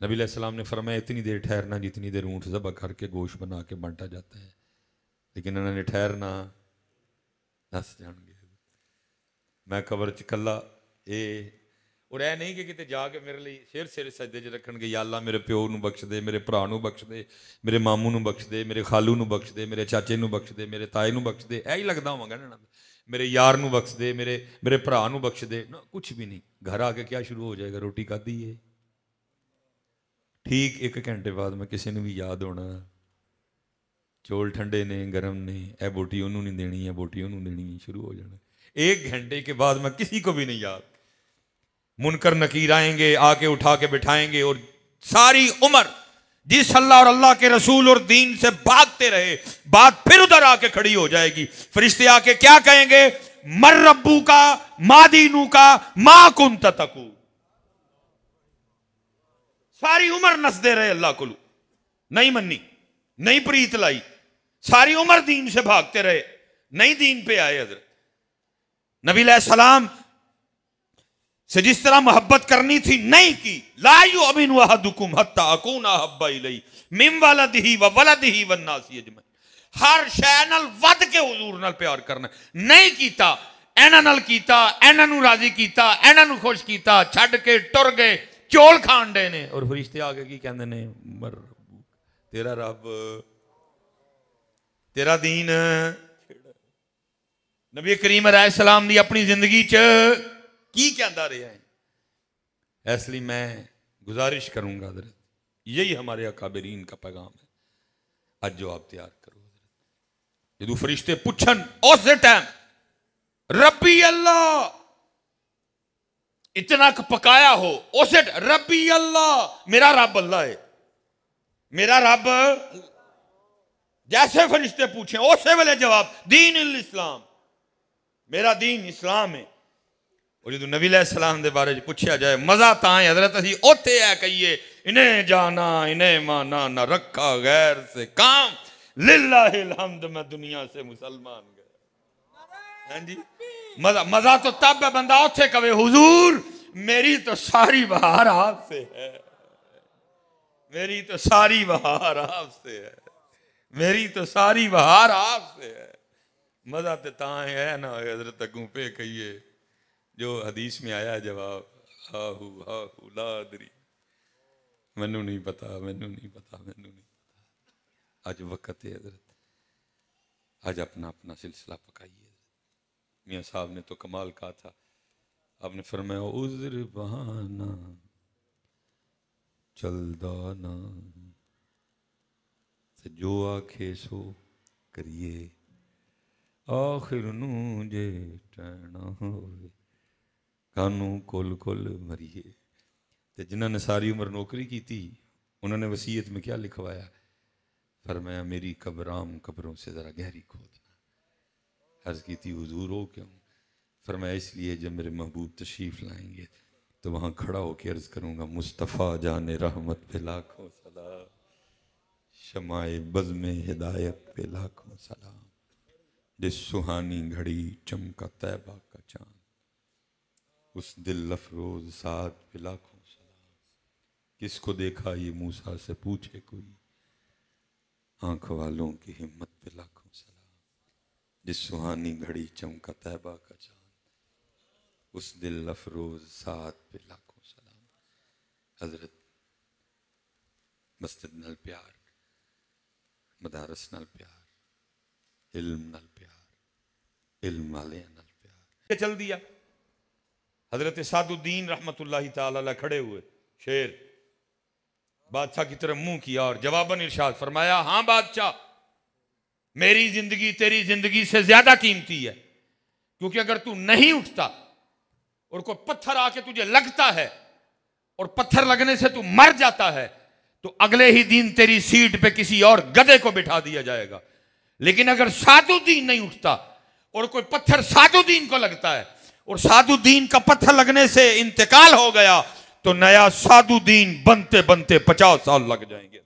نبی علیہ السلام نے فرمایا اتنی دیر ٹھہرنا جتنی دیر اونٹ ذبح کر کے گوشت بنا کے بانٹا جاتا ہے، لیکن انہوں نے ٹھہرنا دس جان گے میں قبر چ کلا اور اے نہیں کہ کتے جا کے میرے لیے سر سجدے چ رکھن گے یا اللہ میرے پیو نو بخش دے، میرے بھرا نو بخش دے، میرے ماموں نو بخش دے، میرے خالو نو بخش دے، میرے چاچے نو بخش دے، میرے تائے نو بخش دے، ایہی لگدا ہواں گا نا، میرے یار نو بخش دے، میرے بھرا نو بخش دے، کچھ بھی نہیں. گھر آ کے کیا شروع ہو جائے گا؟ روٹی کھادی ہے. ٹھیک 1 گھنٹے بعد میں کسی نے بھی یاد ہونا چول ٹھنڈے نے گرم نے، اے بوٹی انہوں نہیں دینی ہے، بوٹی انہوں دینی ہے، شروع ہو جانا. 1 گھنٹے کے بعد میں کسی کو بھی نہیں یاد. منکر نکیر آئیں گے، آ کے اٹھا کے بٹھائیں گے، اور ساری عمر جس اللہ اور اللہ کے رسول اور دین سے بھاگتے رہے، بات پھر ادھر آ کے کھڑی ہو جائے گی. فرشتے آ کے کیا کہیں گے؟ مر ربو کا، ما دینو کا، ما کنت تقول. ساری عمر نسدے رہے اللہ کو، نہیں منی، نہیں پریت لائی، ساری عمر دین سے بھاگتے رہے، نہیں دین پہ آئے. حضرت نبی علیہ السلام سے جس طرح محبت کرنی تھی نہیں کی. لا یؤمن احدکم حتی اکون احب الیہ من ولدہ وولدہ والناس اجمعین. ہر شے نال ود کے حضور نال پیار کرنا نہیں کیتا، اینا نال کیتا، اینا نو راضی کیتا، اینا نو خوش کیتا، چھڈ کے ٹر گئے، چول کھان ڈے نے. اور فرشتے آگے کی کہندے نے؟ مر تیرا رب، تیرا دین. نبی کریم علیہ السلام دی اپنی زندگی چ کی کہندا رہا ہے. اس لیے میں گزارش کروں گا حضرت، یہی ہمارے اکابرین کا پیغام ہے. آج جو آپ تیار کرو حضرت، جدو فرشتے پوچھن اس ٹائم ربی اللہ اتنا پکایا ہو، اسے ربی اللہ، میرا رب اللہ ہے، میرا رب. جیسے فرشتے پوچھیں اسی ویلے جواب دین الاسلام، میرا دین اسلام ہے. اور جدو نبی علیہ السلام دے بارے پوچھا جائے مزہ تاں ہے حضرت اسی اوتے ہے کہیے انہیں جانا انہیں مانا نہ رکھا غیر سے کام، للہ الحمد میں دنیا سے مسلمان گیا. ہاں جی، مزہ تو تب ہے بندہ اوتے کہے حضور میری تو ساری بہار آپ سے ہے، میری تو ساری بہار آپ سے ہے، میری تو ساری بہار آپ سے ہے. مزہ تے تاں ہے نا حضرت اگوں پہ کہیے جو حدیث میں آیا جواب ہاہو لا ادری، مینوں نہیں پتا، مینوں نہیں پتا، مینوں نہیں پتا. آج وقت ہے حضرت، آج اپنا اپنا سلسلہ پکائیے. میاں صاحب نے تو کمال کہا تھا، آپ نے فرمایا عذر بہانہ چلدا نا تے جو آکھے سو کریے، آخر نو جے ٹہنا ہوئے کانوں کل کل مریے. تے جنہوں نے ساری عمر نوکری کی تھی انہوں نے وصیت میں کیا لکھوایا؟ فرمایا میری قبرام قبروں سے ذرا گہری کھودنا. عرض کی تھی حضور ہو کیوں؟ فرمایا اس لیے جب میرے محبوب تشریف لائیں گے تو وہاں کھڑا ہو کے عرض کروں گا مصطفیٰ جان رحمت پہ لاکھوں سلام، شمع بزم ہدایت پہ لاکھوں سلام، جس سہانی گھڑی چمکا طیبہ کا چاند، اس دل افروز سعد پہ لاکھوں سلام. کس کو دیکھا یہ موسیٰ سے پوچھے کوئی، آنکھ والوں کی ہمت پہ لاکھوں سلام، جس سہانی گھڑی چمکا طیبہ کا چاند، اس دل افروز سعد پہ لاکھوں سلام. حضرت مسجد نال پیار، مدارس نال پیار، علم نال پیار، علم والے نال پیار چل دیا. حضرت سعد الدین رحمت اللہ تعالی علیہ کھڑے ہوئے، شیر بادشاہ کی طرف منہ کیا اور جواباً ارشاد فرمایا ہاں بادشاہ، میری زندگی تیری زندگی سے زیادہ قیمتی ہے، کیونکہ اگر تو نہیں اٹھتا اور کوئی پتھر آ کے تجھے لگتا ہے اور پتھر لگنے سے تو مر جاتا ہے تو اگلے ہی دن تیری سیٹ پہ کسی اور گدھے کو بٹھا دیا جائے گا. لیکن اگر سعد الدین نہیں اٹھتا اور کوئی پتھر سعد الدین کو لگتا ہے اور سعد الدین کا پتھر لگنے سے انتقال ہو گیا تو نیا سعد الدین بنتے بنتے 50 سال لگ جائیں گے.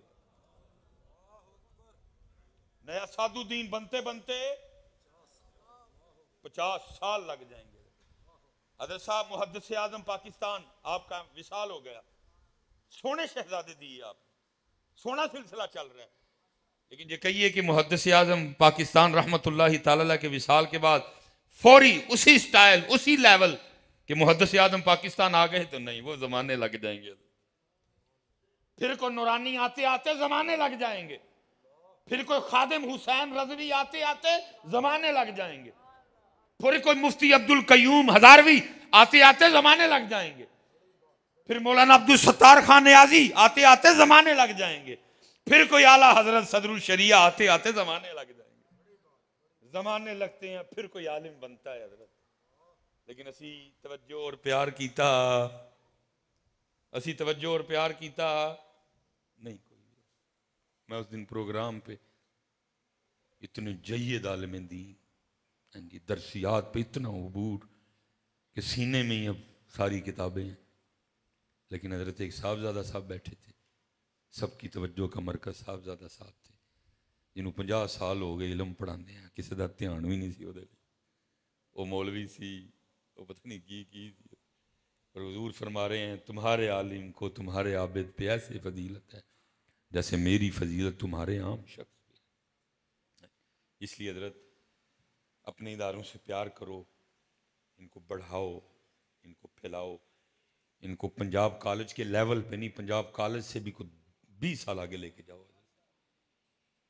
نیا سعد الدین بنتے بنتے 50 سال لگ جائیں گے. حضرت صاحب محدث اعظم پاکستان آپ کا وصال ہو گیا. سونے شہزادے دیے آپ، سونا سلسلہ چل رہا ہے. لیکن یہ کہیے کہ محدث اعظم پاکستان رحمت اللہ تعالی کے وصال کے بعد فوری اسی سٹائل اسی لیول کہ محدث اعظم پاکستان آ گئے، تو نہیں، وہ زمانے لگ جائیں گے. پھر کوئی نورانی آتے آتے زمانے لگ جائیں گے، پھر کوئی خادم حسین رضوی آتے آتے زمانے لگ جائیں گے، پھر کوئی مفتی عبد القیوم ہزاروی آتے آتے زمانے لگ جائیں گے، پھر مولانا عبدالستار خان نیازی آتے آتے زمانے لگ جائیں گے، پھر کوئی اعلیٰ حضرت صدر الشریعہ آتے آتے زمانے لگ جائیں گے. زمانے لگتے ہیں، پھر کوئی عالم بنتا ہے حضرت. لیکن اسی توجہ اور پیار کیتا، اسی توجہ اور پیار کیتا نہیں کوئی. میں اس دن پروگرام پہ اتنے جید عالم دین، درسیات پہ اتنا عبور کہ سینے میں ہی اب ساری کتابیں ہیں. لیکن حضرت ایک صاحبزادہ صاحب بیٹھے تھے، سب کی توجہ کا مرکز صاحبزادہ صاحب تھے، جنہوں 50 سال ہو گئے علم پڑھانے ہیں، کسی دا دھیان بھی نہیں سی وہ دے. وہ مولوی سی، وہ پتہ نہیں کی سی. اور حضور فرما رہے ہیں تمہارے عالم کو تمہارے عابد پہ ایسے فضیلت ہے جیسے میری فضیلت تمہارے عام شخص پہ. اس لیے حضرت اپنے اداروں سے پیار کرو، ان کو بڑھاؤ، ان کو پھیلاؤ. ان کو پنجاب کالج کے لیول پہ نہیں، پنجاب کالج سے بھی کوئی 20 سال آگے لے کے جاؤ.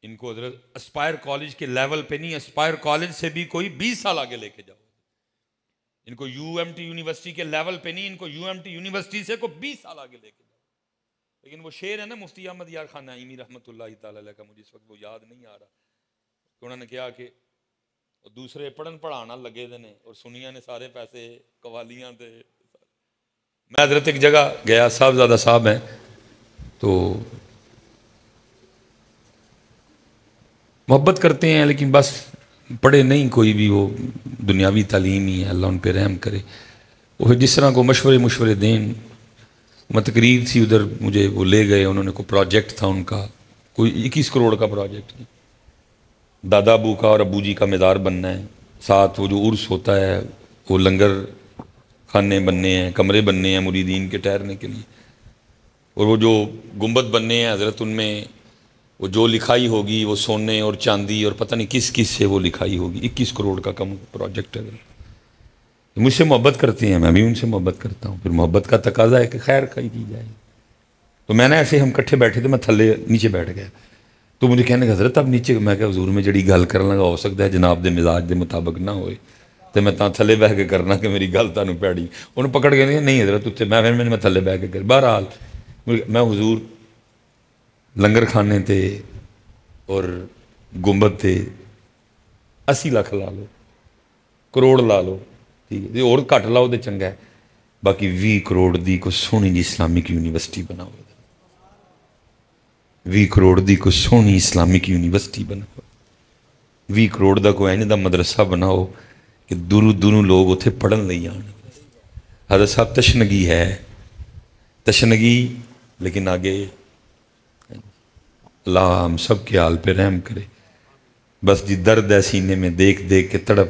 ان کو حضرت اسپائر کالج کے لیول پہ نہیں، اسپائر کالج سے بھی کوئی 20 سال آگے لے کے جاؤ. ان کو یو ایم ٹی یونیورسٹی کے لیول پہ نہیں، ان کو یو ایم ٹی یونیورسٹی سے کوئی 20 سال آگے لے کے جاؤ. لیکن وہ شعر ہے نا مفتی احمد یار خان نعیمی رحمۃ اللہ تعالی علیہ کا، مجھے اس وقت وہ یاد نہیں آ رہا، کہ انہوں نے کہا کہ دوسرے پڑھن پڑھانا لگے دینے اور سنیاں نے سارے پیسے قوالیاں دے. میں حضرت ایک جگہ گیا، صاحبزادہ صاحب ہیں تو محبت کرتے ہیں لیکن بس پڑھے نہیں کوئی بھی، وہ دنیاوی تعلیم ہی ہے، اللہ ان پہ رحم کرے. وہ جس طرح کو مشورے دیں. میں تقریر تھی ادھر، مجھے وہ لے گئے، انہوں نے کوئی پروجیکٹ تھا ان کا، کوئی 21 کروڑ کا پروجیکٹ ہے. دادا ابو کا اور ابو جی کا مزار بننا ہے، ساتھ وہ جو عرس ہوتا ہے، وہ لنگر خانے بننے ہیں، کمرے بننے ہیں مریدین کے ٹھہرنے کے لیے، اور وہ جو گنبد بننے ہیں حضرت، ان میں وہ جو لکھائی ہوگی وہ سونے اور چاندی اور پتہ نہیں کس سے وہ لکھائی ہوگی. 21 کروڑ کا کم پروجیکٹ ہے. مجھ سے محبت کرتے ہیں، میں بھی ان سے محبت کرتا ہوں. پھر محبت کا تقاضا ہے کہ خیر خائی کی جائے. تو میں نے ایسے، ہم کٹھے بیٹھے تھے، میں تھلے نیچے بیٹھ گیا. تو مجھے کہنے کا حضرت اب نیچے، میں کہا حضور میں جڑی گل کرنا لگا ہو سکتا ہے جناب دے مزاج دے مطابق نہ ہوئے، تو میں تاں تھلے بہ کے کرنا کہ میری گل تانوں پیڑی. انہوں پکڑ کے نہیں حضرت اتنے، میں تھلے بہ کے کر. بہرحال میں حضور لنگر خانے تے اور گنبد تے 80 لاکھ لا لو، کروڑ لا لو، ٹھیک ہے جی، اور گھٹ لاؤ تو چنگا ہے. باقی 20 کروڑ دی کوئی سونی جی اسلامک یونیورسٹی بناؤ، 20 کروڑ دی کوئی سونی اسلامک یونیورسٹی بناؤ، 20 کروڑ دا کوئی اینج دا مدرسہ بناؤ کہ دوروں لوگ اتنے پڑھن لئی آن. حضرت صاحب تشنگی ہے، تشنگی، لیکن آگے اللہ ہم سب کے حال پہ رحم کرے. بس جی درد ہے سینے میں دیکھ کے تڑپ.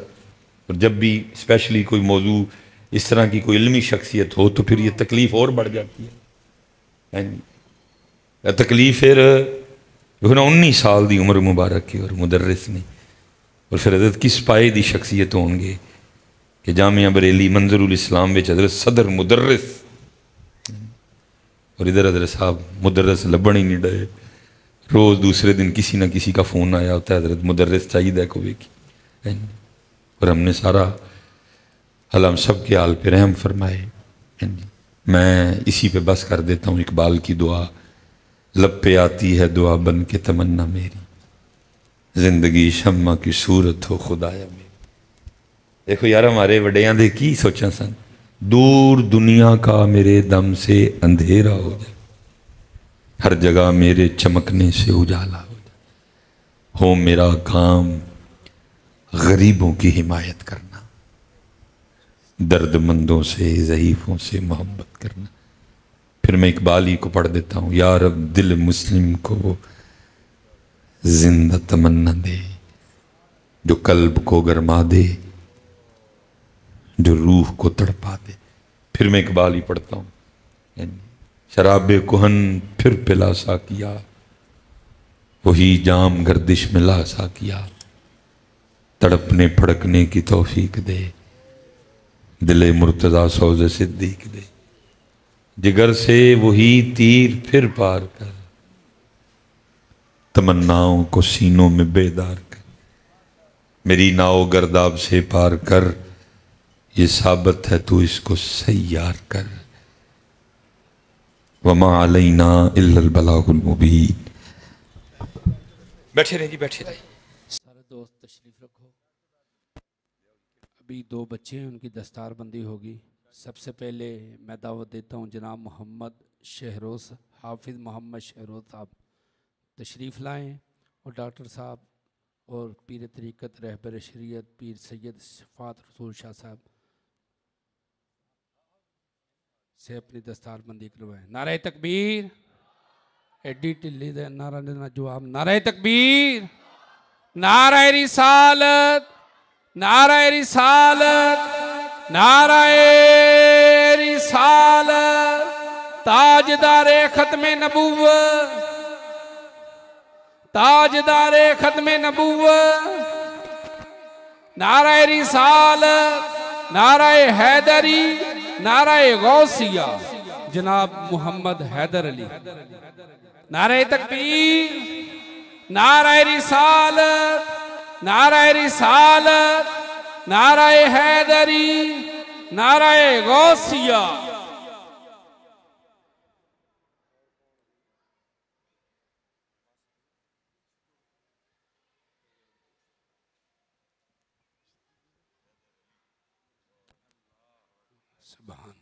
اور جب بھی اسپیشلی کوئی موضوع اس طرح کی کوئی علمی شخصیت ہو تو پھر یہ تکلیف اور بڑھ جاتی ہے. تکلیف پھر 19 سال دی عمر مبارک کی اور مدرس نے، اور پھر حضرت کس پائے دی شخصیت ہوں گے کہ جامعہ بریلی منظر الاسلام وچ حضرت صدر مدرس، اور ادھر حضرت صاحب مدرس لبن ہی نہیں ڈے. روز دوسرے دن کسی نہ کسی کا فون آیا ہوتا ہے حضرت مدرس چاہیے کوئی کی. اور ہم نے سارا اللہ ہم سب کے حال پہ رحم فرمائے. میں اسی پہ بس کر دیتا ہوں. اقبال کی دعا، لب پہ آتی ہے دعا بن کے تمنا میری، زندگی شمع کی صورت ہو خدایا میری. دیکھو یار ہمارے وڈیاں دے کی سوچاں سن، دور دنیا کا میرے دم سے اندھیرا ہو جائے، ہر جگہ میرے چمکنے سے اجالا ہو جائے، ہو میرا کام غریبوں کی حمایت کرنا، درد مندوں سے ضعیفوں سے محبت کرنا. پھر میں اقبال ہی کو پڑھ دیتا ہوں. یا رب دل مسلم کو زندہ تمنا دے، جو قلب کو گرما دے، جو روح کو تڑپا دے. پھر میں اقبال ہی پڑھتا ہوں. شراب کہن پھر پلا سا کیا، وہی جام گردش میں لا سا کیا، تڑپنے پھڑکنے کی توفیق دے، دل مرتضی سوز صدیق دے، جگر سے وہی تیر پھر پار کر، تمناؤں کو سینوں میں بیدار کر، میری ناؤ گرداب سے پار کر، یہ ثابت ہے تو اس کو سیار کر، وما علینا الا البلاغ المبین۔ بیٹھے رہے جی، بیٹھے رہے۔ سارے دوست تشریف رکھو۔ ابھی دو بچے ہیں، ان کی دستار بندی ہوگی۔ سب سے پہلے میں دعوت دیتا ہوں جناب محمد شہروز، حافظ محمد شہروز صاحب تشریف لائیں، اور ڈاکٹر صاحب اور پیر طریقت رہبر شریعت پیر سید شفاعت رسول شاہ صاحب سے اپنی دستار بندی کروائیں۔ نعرہ تکبیر، ایڈی ٹلی دے نعرہ دینا جواب، نعرہ تکبیر، نعرہ رسالت، نعرہ رسالت، نعرہ رسالت، تاجدار ختم نبوت، تاجدار ختم نبوت، نعرہ رسالت، نعرہ حیدری، نعرہ غوثیہ جناب محمد حیدر علی۔ نعرہ تکبیر، نعرہ رسالت، نعرہ رسالت، نعرہ حیدری، نعرہ غوثیہ۔ سبحان